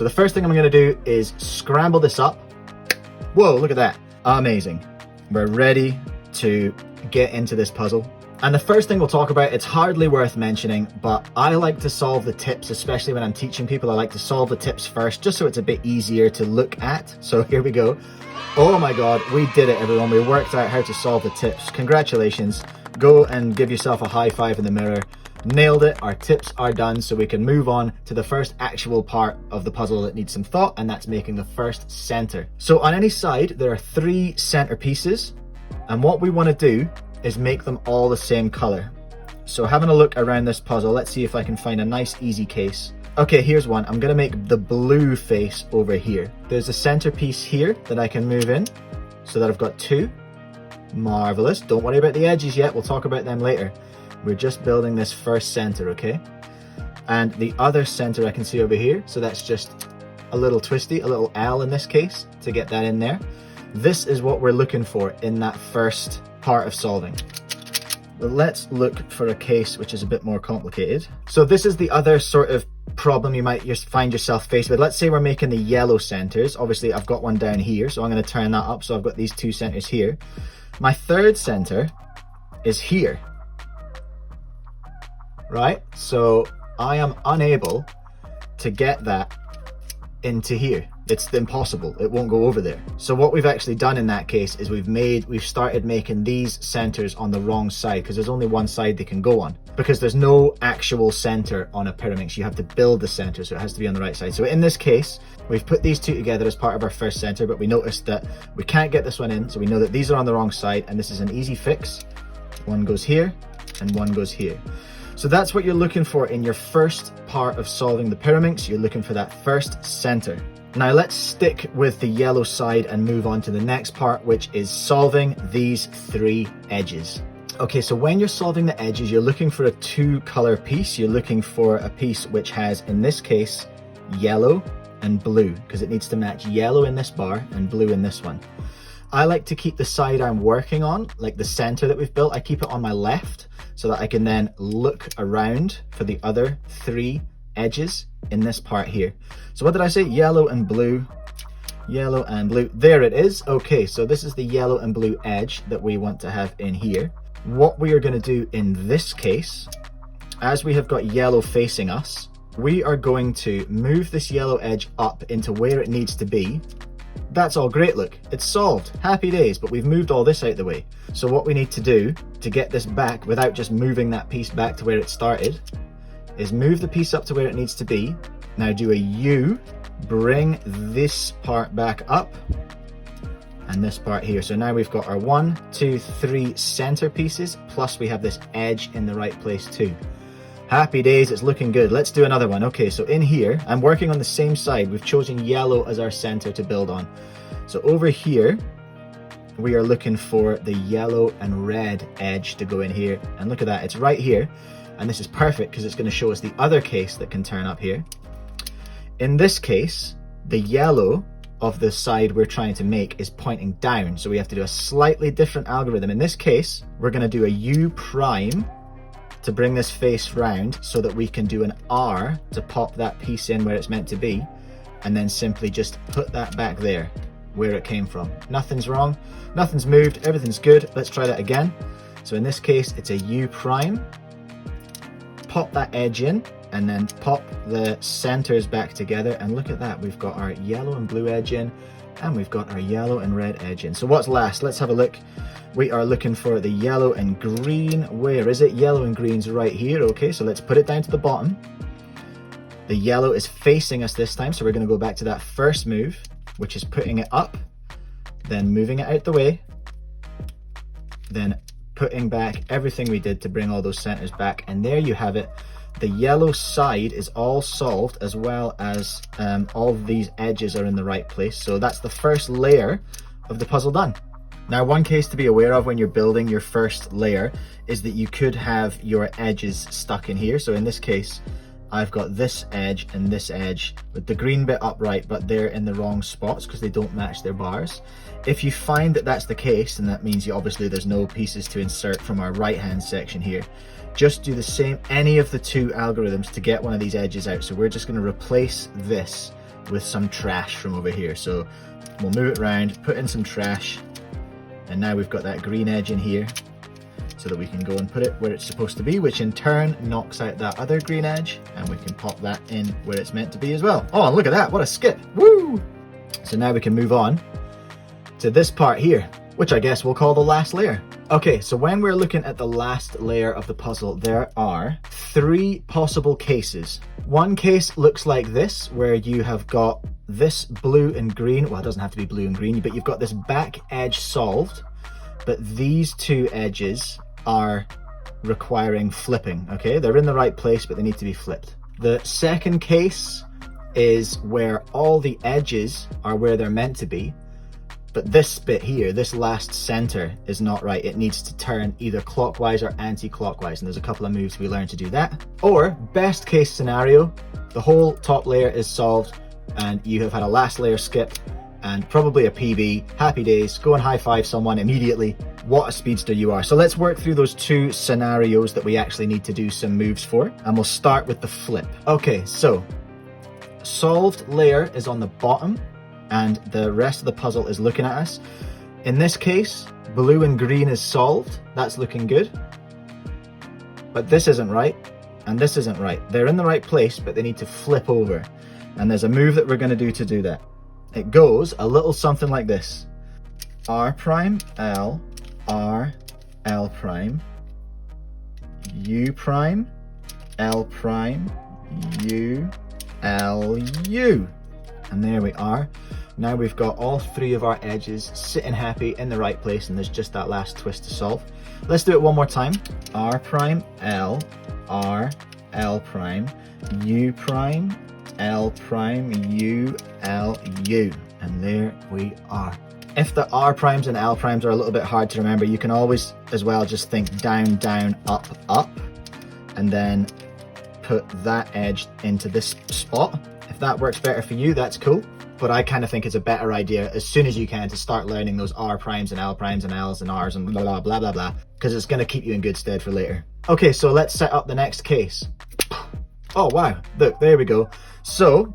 So the first thing I'm going to do is scramble this up. Whoa, look at that. Amazing. We're ready to get into this puzzle. And the first thing we'll talk about, it's hardly worth mentioning, but I like to solve the tips, especially when I'm teaching people. I like to solve the tips first, just so it's a bit easier to look at. So here we go. Oh my God, we did it, everyone. We worked out how to solve the tips. Congratulations. Go and give yourself a high five in the mirror. Nailed it. Our tips are done, so we can move on to the first actual part of the puzzle that needs some thought, and that's making the first center. So on any side, there are 3 center pieces, and what we want to do is make them all the same color. So having a look around this puzzle, let's see if I can find a nice easy case. Okay, here's one. I'm gonna make the blue face over here. There's a centerpiece here that I can move in, so that I've got 2. Marvelous. Don't worry about the edges yet, we'll talk about them later. We're just building this first center, okay? And the other center I can see over here, so that's just a little twisty, a little L in this case, to get that in there. This is what we're looking for in that first part of solving. But let's look for a case which is a bit more complicated. So this is the other sort of problem you might just find yourself faced with. Let's say we're making the yellow centers. Obviously I've got one down here, so I'm going to turn that up. So I've got these 2 centers here. My third center is here, right? So I am unable to get that into here. It's impossible. It won't go over there. So what we've actually done in that case is we've started making these centers on the wrong side, because there's only one side they can go on, because there's no actual center on a Pyraminx. You have to build the center, so it has to be on the right side. So in this case, we've put these 2 together as part of our first center, but we noticed that we can't get this one in, so we know that these are on the wrong side, and this is an easy fix. One goes here and one goes here. So that's what you're looking for in your first part of solving the Pyraminx. You're looking for that first center. Now let's stick with the yellow side and move on to the next part, which is solving these 3 edges. Okay, so when you're solving the edges, you're looking for a 2-color piece. You're looking for a piece which has, in this case, yellow and blue, because it needs to match yellow in this bar and blue in this one. I like to keep the side I'm working on, like the center that we've built, I keep it on my left, so that I can then look around for the other 3 edges in this part here. So what did I say? Yellow and blue. Yellow and blue. There it is. Okay, so this is the yellow and blue edge that we want to have in here. What we are going to do in this case, as we have got yellow facing us, we are going to move this yellow edge up into where it needs to be. That's all great, look, it's solved, happy days, but we've moved all this out the way. So what we need to do to get this back without just moving that piece back to where it started is move the piece up to where it needs to be. Now do a U, bring this part back up, and this part here. So now we've got our 1, 2, 3 center pieces, plus we have this edge in the right place too. Happy days, it's looking good. Let's do another one. Okay, so in here, I'm working on the same side. We've chosen yellow as our center to build on. So over here, we are looking for the yellow and red edge to go in here. And look at that, it's right here. And this is perfect because it's going to show us the other case that can turn up here. In this case, the yellow of the side we're trying to make is pointing down. So we have to do a slightly different algorithm. In this case, we're going to do a U prime to bring this face round so that we can do an R to pop that piece in where it's meant to be, and then simply just put that back there where it came from. Nothing's wrong, nothing's moved, everything's good. Let's try that again. So in this case, it's a U prime. Pop that edge in and then pop the centers back together, and look at that, we've got our yellow and blue edge in and we've got our yellow and red edge in. So what's last? Let's have a look. We are looking for the yellow and green. Where is it? Yellow and green's right here. Okay, so let's put it down to the bottom. The yellow is facing us this time, so we're going to go back to that first move, which is putting it up, then moving it out the way, then putting back everything we did to bring all those centers back, and there you have it. The yellow side is all solved, as well as all of these edges are in the right place. So that's the first layer of the puzzle done. Now, one case to be aware of when you're building your first layer is that you could have your edges stuck in here. So in this case, I've got this edge and this edge with the green bit upright, but they're in the wrong spots because they don't match their bars. If you find that that's the case, then that means obviously there's no pieces to insert from our right hand section here. Just do the same, any of the 2 algorithms to get one of these edges out. So we're just going to replace this with some trash from over here. So we'll move it around, put in some trash, and now we've got that green edge in here so that we can go and put it where it's supposed to be, which in turn knocks out that other green edge, and we can pop that in where it's meant to be as well. Oh, look at that, what a skip, woo! So now we can move on to this part here, which I guess we'll call the last layer. Okay, so when we're looking at the last layer of the puzzle, there are 3 possible cases. One case looks like this, where you have got this blue and green, well, it doesn't have to be blue and green, but you've got this back edge solved, but these 2 edges are requiring flipping, okay? They're in the right place, but they need to be flipped. The second case is where all the edges are where they're meant to be, but this bit here, this last center, is not right. It needs to turn either clockwise or anti-clockwise, and there's a couple of moves we learn to do that. Or, best case scenario, the whole top layer is solved, and you have had a last layer skip, and probably a PB, happy days, go and high five someone immediately. What a speedster you are. So let's work through those 2 scenarios that we actually need to do some moves for, and we'll start with the flip. Okay, so solved layer is on the bottom, and the rest of the puzzle is looking at us. In this case, blue and green is solved. That's looking good. But this isn't right, and this isn't right. They're in the right place, but they need to flip over. And there's a move that we're going to do to do that. It goes a little something like this. R prime, L, R, L prime, U prime, L prime, U, L, U. And there we are. Now we've got all 3 of our edges sitting happy in the right place, and there's just that last twist to solve. Let's do it one more time. R prime, L, R, L prime, U prime, L prime, U, L, U. And there we are. If the R primes and L primes are a little bit hard to remember, you can always as well just think down, down, up, up, and then put that edge into this spot. If that works better for you, that's cool. But I kind of think it's a better idea as soon as you can to start learning those R primes and Ls and Rs and blah, blah, blah, blah, blah, because it's going to keep you in good stead for later. Okay, so let's set up the next case. Oh, wow. Look, there we go. So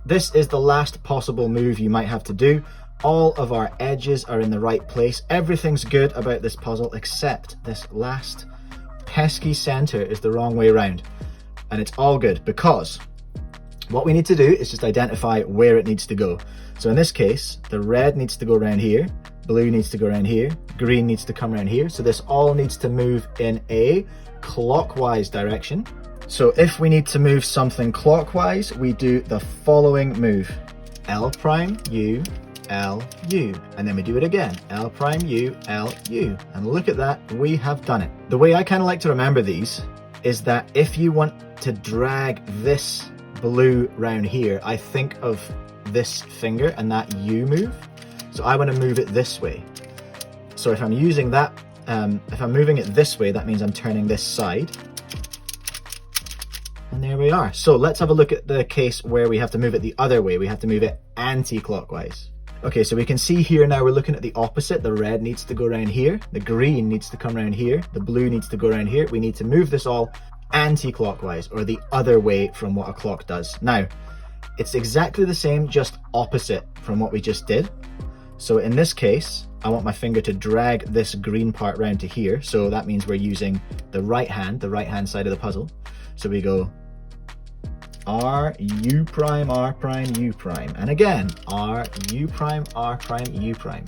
this is the last possible move you might have to do. All of our edges are in the right place. Everything's good about this puzzle except this last pesky center is the wrong way around. And it's all good because what we need to do is just identify where it needs to go. So in this case, the red needs to go around here, blue needs to go around here, green needs to come around here. So this all needs to move in a clockwise direction. So if we need to move something clockwise, we do the following move. L prime, U, L, U. And then we do it again. L prime, U, L, U. And look at that, we have done it. The way I kind of like to remember these is that if you want to drag this blue round here, I think of this finger and that U move. So I want to move it this way. So if I'm using that, if I'm moving it this way, that means I'm turning this side. And there we are. So let's have a look at the case where we have to move it the other way. We have to move it anti-clockwise. Okay, so we can see here now we're looking at the opposite. The red needs to go around here. The green needs to come around here. The blue needs to go around here. We need to move this all anti-clockwise, or the other way from what a clock does. Now, it's exactly the same, just opposite from what we just did. So in this case, I want my finger to drag this green part round to here. So that means we're using the right hand side of the puzzle. So we go R, U prime, R prime, U prime. And again, R, U prime, R prime, U prime.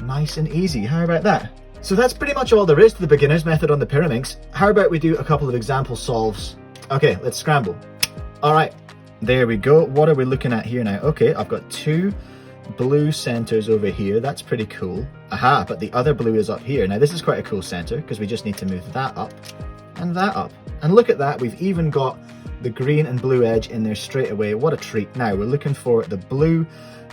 Nice and easy. How about that? So that's pretty much all there is to the beginner's method on the Pyraminx. How about we do a couple of example solves? Okay, let's scramble. All right, there we go. What are we looking at here now? Okay, I've got 2 blue centers over here. That's pretty cool. Aha, but the other blue is up here. Now this is quite a cool center because we just need to move that up and that up. And look at that, we've even got the green and blue edge in there straight away. What a treat. Now we're looking for the blue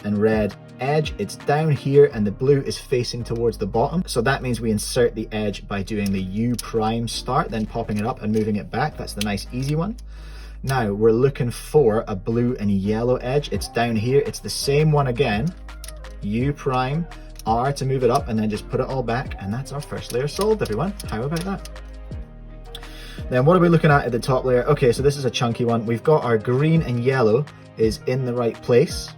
and red edge. It's down here and the blue is facing towards the bottom. So that means we insert the edge by doing the U prime start, then popping it up and moving it back. That's the nice easy one. Now we're looking for a blue and yellow edge. It's down here. It's the same one again. U prime, R to move it up, and then just put it all back. And that's our first layer solved, everyone. How about that? Then what are we looking at the top layer? Okay, so this is a chunky one. We've got our green and yellow is in the right place.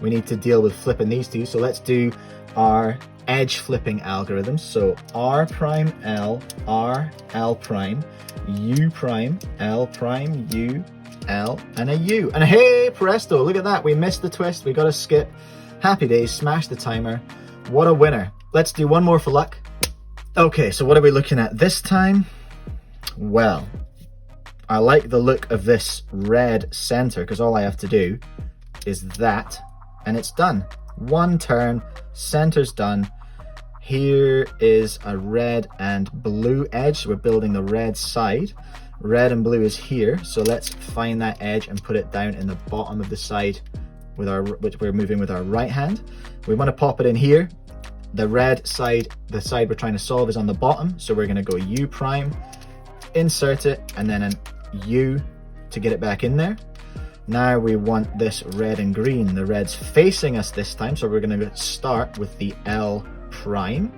We need to deal with flipping these two. So let's do our edge flipping algorithms. So R prime L, R L prime, U prime, L prime, U, L, and a U. And hey, presto, look at that. We missed the twist. We got a skip. Happy days, smash the timer. What a winner. Let's do one more for luck. Okay, so what are we looking at this time? Well, I like the look of this red center because all I have to do is that and it's done. One turn, center's done. Here is a red and blue edge. We're building the red side. Red and blue is here. So let's find that edge and put it down in the bottom of the side with which we're moving with our right hand. We want to pop it in here. The red side, the side we're trying to solve is on the bottom. So we're going to go U prime, insert it, and then an U to get it back in there. Now we want this red and green. The red's facing us this time, so we're going to start with the L prime,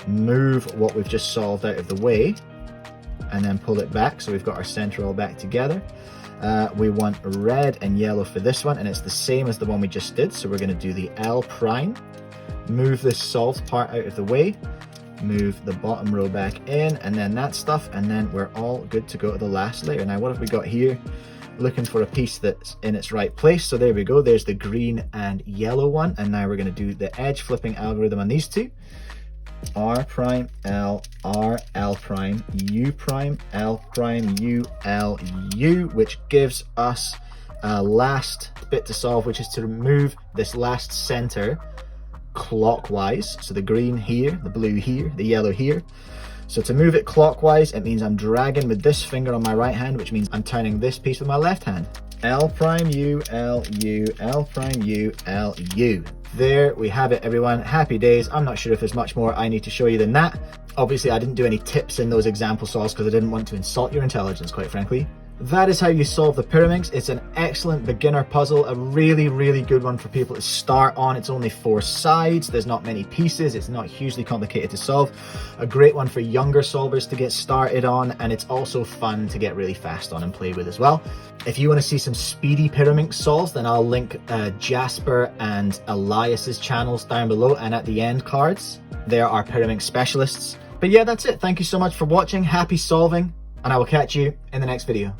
move what we've just solved out of the way, and then pull it back so we've got our center all back together. We want red and yellow for this one, and it's the same as the one we just did, so we're going to do the L prime, move this solved part out of the way, move the bottom row back in, and then that stuff, and then we're all good to go to the last layer. Now what have we got here? Looking for a piece that's in its right place. So there we go, there's the green and yellow one, and now we're going to do the edge flipping algorithm on these two. R prime L, R L prime, U prime, L prime, U, L, U, which gives us a last bit to solve, which is to move this last center clockwise. So the green here, the blue here, the yellow here. So to move it clockwise, it means I'm dragging with this finger on my right hand, which means I'm turning this piece with my left hand. L prime U, L, U, L prime U, L, U. There we have it, everyone. Happy days. I'm not sure if there's much more I need to show you than that. Obviously, I didn't do any tips in those example solves because I didn't want to insult your intelligence, quite frankly. That is how you solve the Pyraminx. It's an excellent beginner puzzle, a really, really good one for people to start on. It's only 4 sides, there's not many pieces, it's not hugely complicated to solve. A great one for younger solvers to get started on, and it's also fun to get really fast on and play with as well. If you want to see some speedy Pyraminx solves, then I'll link Jasper and Elias's channels down below and at the end cards. They are our Pyraminx specialists. But yeah, that's it. Thank you so much for watching. Happy solving, and I will catch you in the next video.